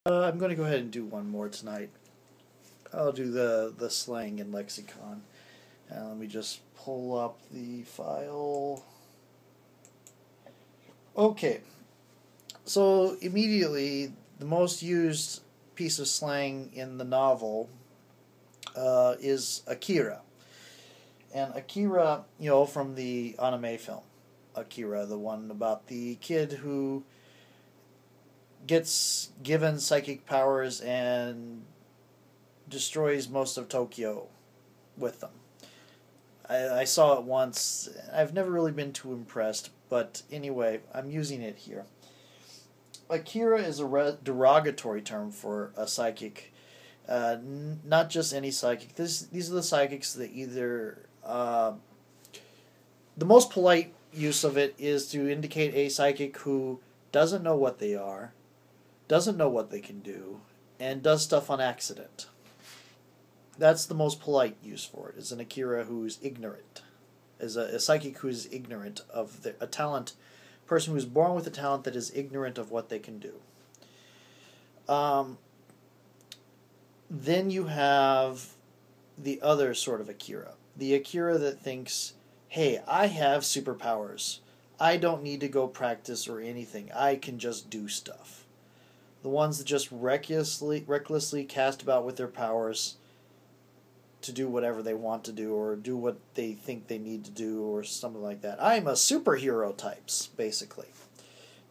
I'm going to go ahead and do one more tonight. I'll do the slang and lexicon. Let me just pull up the file. Okay, so immediately the most used piece of slang in the novel is Akira. And Akira, from the anime film, Akira, the one about the kid who gets given psychic powers and destroys most of Tokyo with them. I saw it once. I've never really been too impressed, but anyway, I'm using it here. Akira is a derogatory term for a psychic, not just any psychic. These are the psychics that either. The most polite use of it is to indicate a psychic who doesn't know what they are, doesn't know what they can do, and does stuff on accident. That's the most polite use for it, is an Akira who's ignorant. Is a psychic who's ignorant of a talent, person who's born with a talent that is ignorant of what they can do. Um, then you have the other sort of Akira. The Akira that thinks, hey, I have superpowers. I don't need to go practice or anything. I can just do stuff. The ones that just recklessly cast about with their powers to do whatever they want to do or do what they think they need to do or something like that. I'm a superhero types, basically.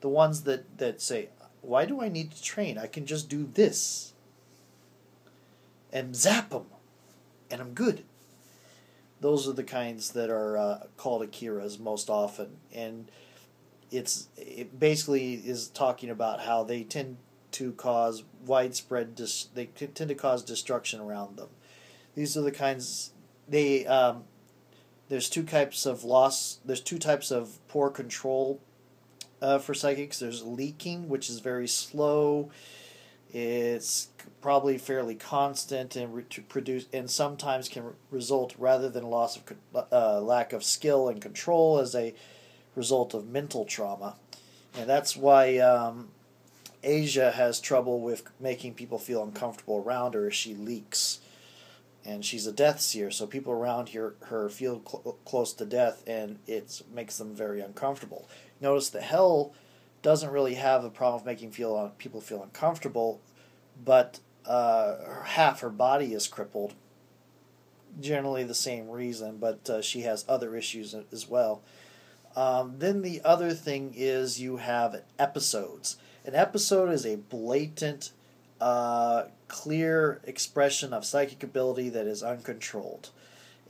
The ones that say, why do I need to train? I can just do this and zap them and I'm good. Those are the kinds that are called Akiras most often, and it basically is talking about how they tend to cause they tend to cause destruction around them. These are the kinds they there's two types of loss. There's two types of poor control for psychics. There's leaking, which is very slow. It's probably fairly constant and to produce, and sometimes can result rather than loss of lack of skill and control as a result of mental trauma, and that's why Asia has trouble with making people feel uncomfortable around her. She leaks, and she's a death seer, so people around her feel close to death, and it makes them very uncomfortable. Notice that Hell doesn't really have a problem of making people feel uncomfortable, but half her body is crippled. Generally the same reason, but she has other issues as well. Then the other thing is you have episodes. An episode is a blatant, clear expression of psychic ability that is uncontrolled.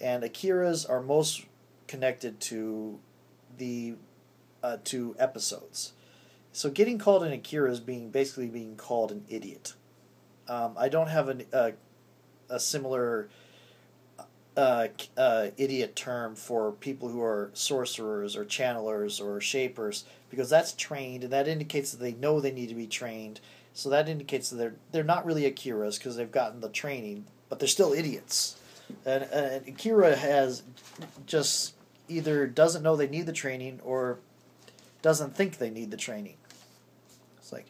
And Akiras are most connected to the to episodes. So getting called an Akira is basically being called an idiot. I don't have a similar idiot term for people who are sorcerers or channelers or shapers, because that's trained, and that indicates that they know they need to be trained. So that indicates that they're not really Akiras because they've gotten the training, but they're still idiots. And Akira has just either doesn't know they need the training or doesn't think they need the training. It's like,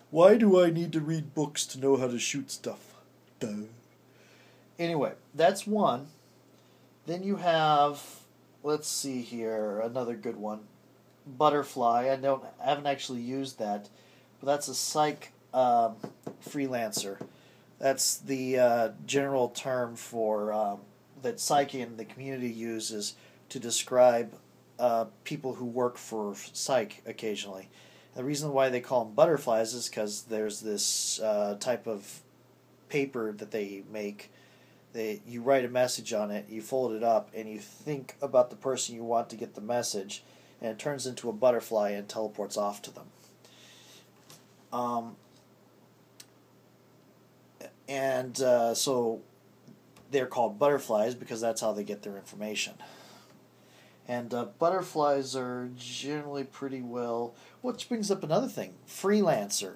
why do I need to read books to know how to shoot stuff? Duh. Anyway, that's one. Then you have, let's see here, another good one. Butterfly. I haven't actually used that, but that's a psych freelancer. That's the general term for that psych in the community uses to describe people who work for psych occasionally. The reason why they call them butterflies is because there's this type of paper that they make. You write a message on it, you fold it up, and you think about the person you want to get the message, and it turns into a butterfly and teleports off to them. So they're called butterflies because that's how they get their information. And butterflies are generally pretty well. Which brings up another thing: freelancer.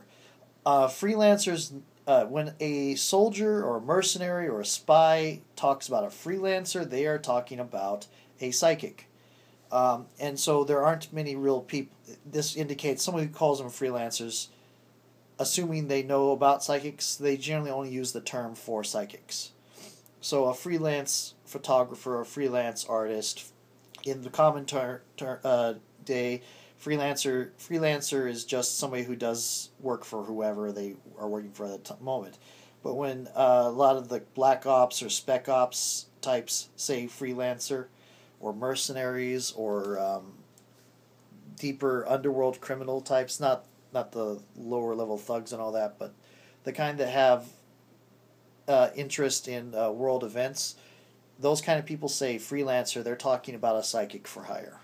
Freelancers. When a soldier or a mercenary or a spy talks about a freelancer, they are talking about a psychic. And so there aren't many real people. This indicates someone who calls them freelancers assuming they know about psychics, they generally only use the term for psychics. So a freelance photographer, a freelance artist, in the common day, freelancer is just somebody who does work for whoever they are working for at the moment. But when a lot of the black ops or spec ops types say freelancer, or mercenaries, or deeper underworld criminal types, not the lower level thugs and all that, but the kind that have interest in world events, those kind of people say freelancer, they're talking about a psychic for hire.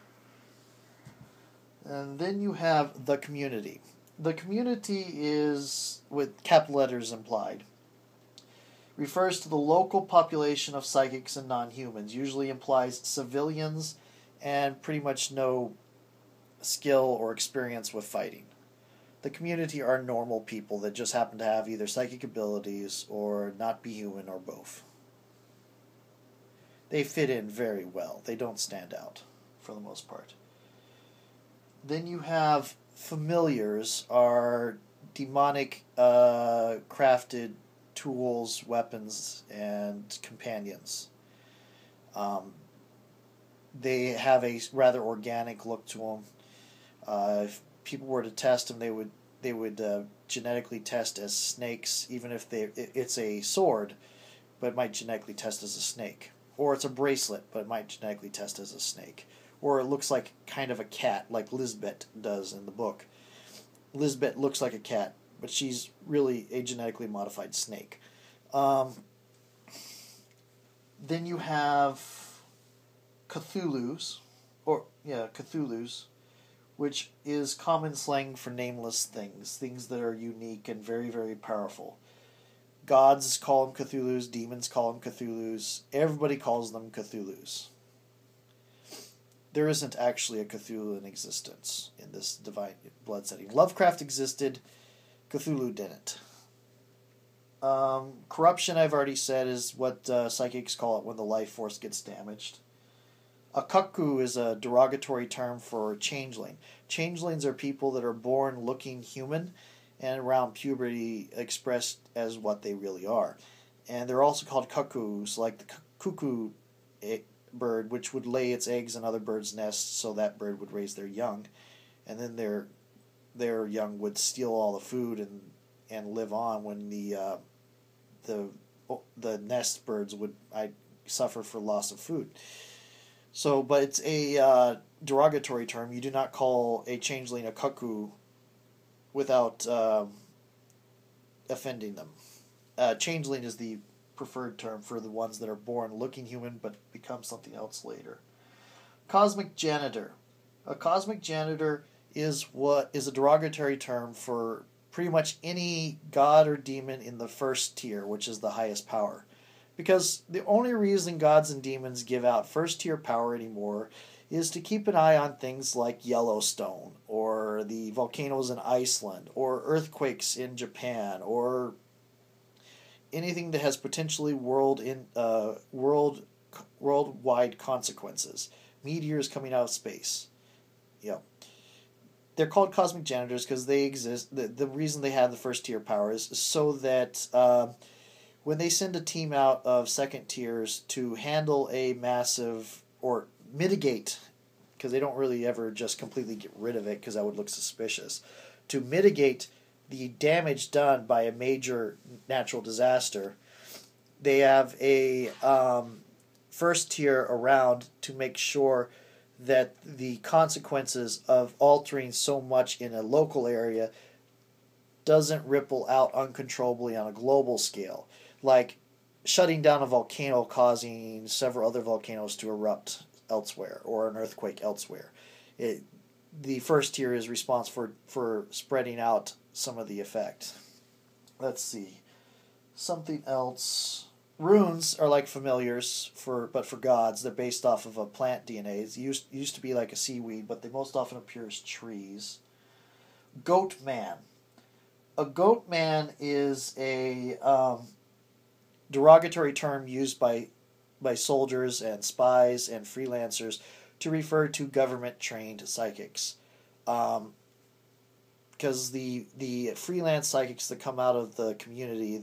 And then you have the community. The community is, with capital letters implied, refers to the local population of psychics and non-humans, usually implies civilians and pretty much no skill or experience with fighting. The community are normal people that just happen to have either psychic abilities or not be human or both. They fit in very well. They don't stand out for the most part. Then you have familiars, are demonic crafted tools, weapons, and companions. They have a rather organic look to them. If people were to test them, they would genetically test as snakes, even if it's a sword, but it might genetically test as a snake. Or it's a bracelet, but it might genetically test as a snake. Or it looks like kind of a cat, like Lisbeth does in the book. Lisbeth looks like a cat, but she's really a genetically modified snake. Then you have Cthulhu's, which is common slang for nameless things that are unique and very, very powerful. Gods call them Cthulhu's, demons call them Cthulhu's, everybody calls them Cthulhu's. There isn't actually a Cthulhu in existence in this Divine Blood setting. Lovecraft existed, Cthulhu didn't. Corruption, I've already said, is what psychics call it when the life force gets damaged. A cuckoo is a derogatory term for changeling. Changelings are people that are born looking human and around puberty expressed as what they really are. And they're also called cuckoos, like the cuckoo bird, which would lay its eggs in other birds' nests so that bird would raise their young. And then their young would steal all the food and live on when the nest birds would suffer for loss of food. So, but it's a derogatory term. You do not call a changeling a cuckoo without offending them. Changeling is the preferred term for the ones that are born looking human but become something else later. Cosmic janitor. A cosmic janitor is a derogatory term for pretty much any god or demon in the first tier, which is the highest power. Because the only reason gods and demons give out first tier power anymore is to keep an eye on things like Yellowstone, or the volcanoes in Iceland, or earthquakes in Japan, or anything that has potentially worldwide consequences. Meteors coming out of space. They're called cosmic janitors because they exist. The reason they have the first tier power is so that when they send a team out of second tiers to handle a massive, or mitigate, because they don't really ever just completely get rid of it because that would look suspicious, to mitigate the damage done by a major natural disaster, they have a first tier around to make sure that the consequences of altering so much in a local area doesn't ripple out uncontrollably on a global scale. Like shutting down a volcano causing several other volcanoes to erupt elsewhere, or an earthquake elsewhere. The first tier is responsible for spreading out some of the effect. Let's see. Something else. Runes are like familiars, but for gods. They're based off of a plant DNA. It used to be like a seaweed, but they most often appear as trees. Goat man. A goat man is a derogatory term used by soldiers and spies and freelancers to refer to government-trained psychics. because the freelance psychics that come out of the community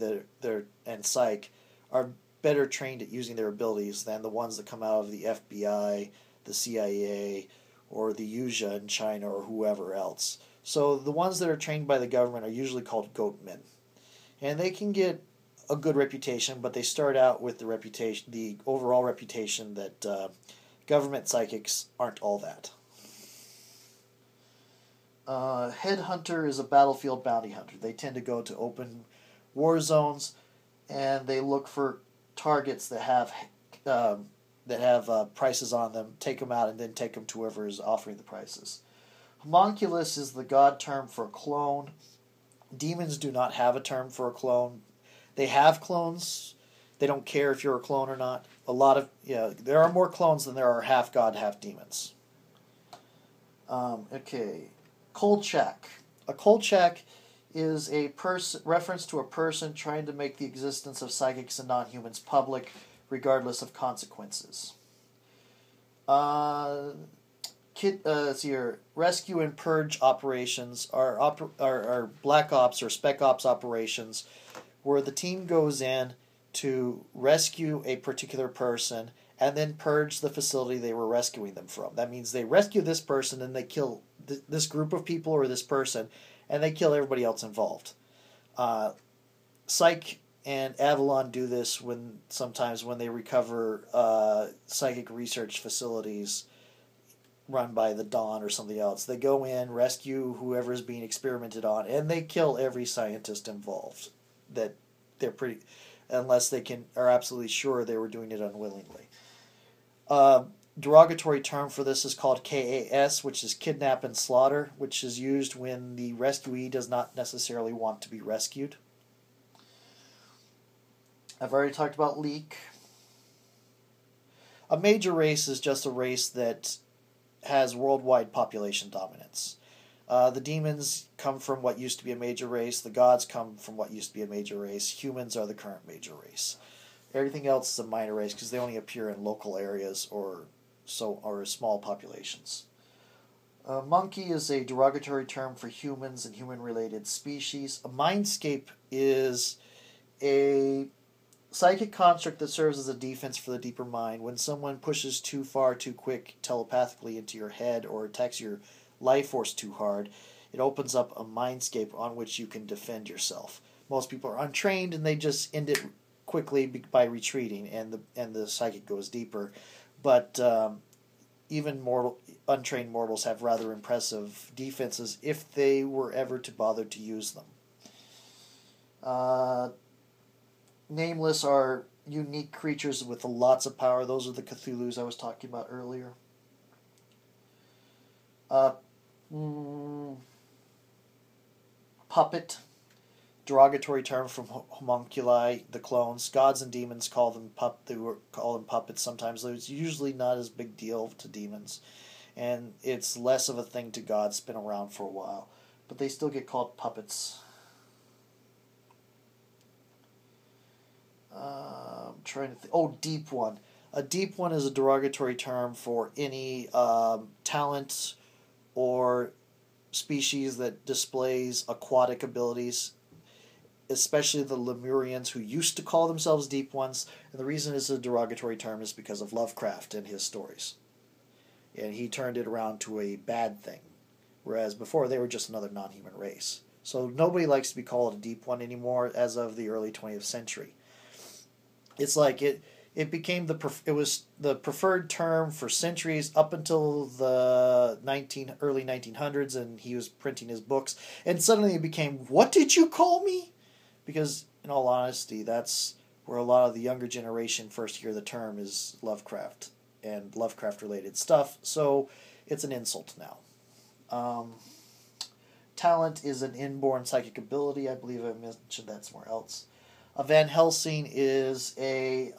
and psych are better trained at using their abilities than the ones that come out of the FBI, the CIA, or the Yuja in China or whoever else. So the ones that are trained by the government are usually called goatmen, and they can get a good reputation, but they start out with the overall reputation that government psychics aren't all that. Headhunter is a battlefield bounty hunter. They tend to go to open war zones, and they look for targets that have prices on them, take them out, and then take them to whoever is offering the prices. Homunculus is the god term for a clone. Demons do not have a term for a clone. They have clones. They don't care if you're a clone or not. There are more clones than there are half god, half demons. Okay. Kolchak. A Kolchak is a reference to a person trying to make the existence of psychics and non-humans public, regardless of consequences. Rescue and purge operations are black ops or spec ops operations, where the team goes in to rescue a particular person and then purge the facility they were rescuing them from. That means they rescue this person and they kill this group of people or this person, and they kill everybody else involved. Psych and Avalon do this sometimes when they recover psychic research facilities run by the Dawn or something else. They go in, rescue whoever is being experimented on, and they kill every scientist involved. Unless they are absolutely sure they were doing it unwillingly. Derogatory term for this is called KAS, which is kidnap and slaughter, which is used when the rescuee does not necessarily want to be rescued. I've already talked about leak. A major race is just a race that has worldwide population dominance. The demons come from what used to be a major race. The gods come from what used to be a major race. Humans are the current major race. Everything else is a minor race because they only appear in local areas or small populations. Monkey is a derogatory term for humans and human-related species. A mindscape is a psychic construct that serves as a defense for the deeper mind. When someone pushes too far, too quick, telepathically into your head or attacks your life force too hard, it opens up a mindscape on which you can defend yourself. Most people are untrained and they just end it quickly by retreating, and the psychic goes deeper. But even untrained mortals have rather impressive defenses if they were ever to bother to use them. Nameless are unique creatures with lots of power. Those are the Cthulhus I was talking about earlier. Puppet, derogatory term from homunculi, the clones. Gods and demons call them puppets sometimes. It's usually not as big deal to demons, and it's less of a thing to gods. Been around for a while, but they still get called puppets. I'm trying to think. Oh, deep one. A deep one is a derogatory term for any talent or species that displays aquatic abilities, especially the Lemurians, who used to call themselves deep ones. And the reason it's a derogatory term is because of Lovecraft and his stories. And he turned it around to a bad thing, whereas before they were just another non-human race. So nobody likes to be called a deep one anymore as of the early 20th century. It's like it became it was the preferred term for centuries up until the early 1900s, and he was printing his books, and suddenly it became, what did you call me? Because in all honesty, that's where a lot of the younger generation first hear the term is Lovecraft and Lovecraft related stuff, so it's an insult now. Talent is an inborn psychic ability. I believe I mentioned that somewhere else. A Van Helsing is a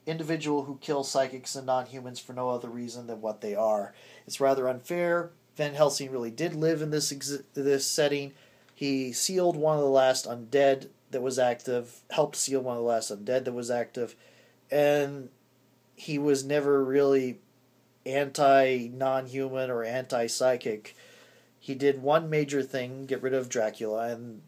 individual who kills psychics and non-humans for no other reason than what they are. It's rather unfair. Van Helsing really did live in this setting. He sealed one of the last undead that was active, helped seal one of the last undead that was active, and he was never really anti-non-human or anti-psychic. He did one major thing, get rid of Dracula, and